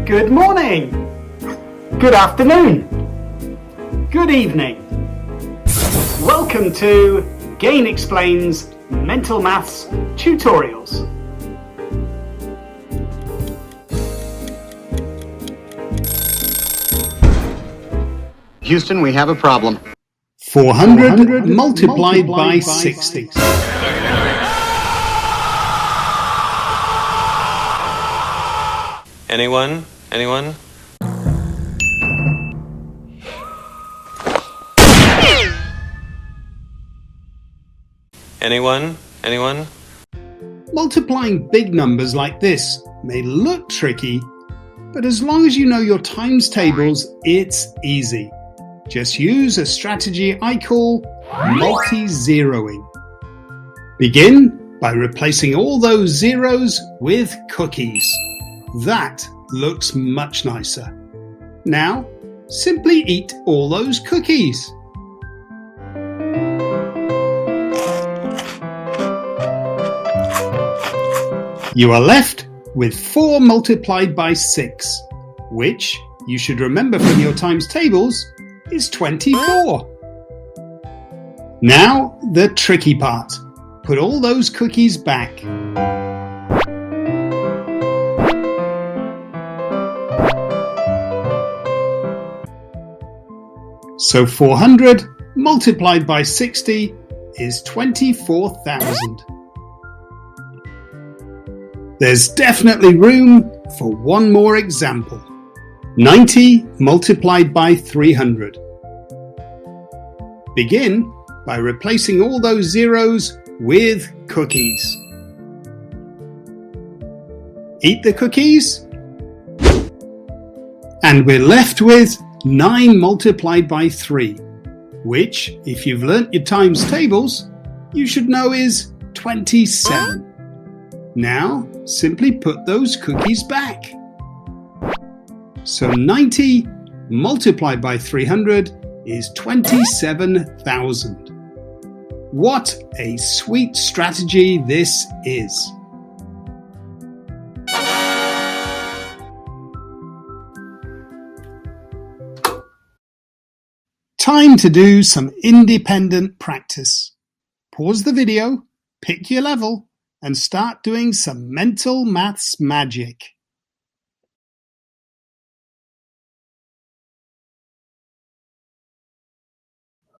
Good morning, good afternoon, good evening. Welcome to Gain Explains Mental Maths Tutorials. Houston, we have a problem. 400 multiplied by 60. Anyone? Anyone? Anyone? Anyone? Multiplying big numbers like this may look tricky, but as long as you know your times tables, it's easy. Just use a strategy I call multi-zeroing. Begin by replacing all those zeros with cookies. That looks much nicer. Now, simply eat all those cookies. You are left with 4 multiplied by 6, which, you should remember from your times tables, is 24. Now, the tricky part. Put all those cookies back. So 400 multiplied by 60 is 24,000. There's definitely room for one more example. 90 multiplied by 300. Begin by replacing all those zeros with cookies. Eat the cookies, and we're left with 9 multiplied by 3, which, if you've learnt your times tables, you should know is 27. Now, simply put those cookies back. So 90 multiplied by 300 is 27,000. What a sweet strategy this is. Time to do some independent practice. Pause the video, pick your level, and start doing some mental maths magic.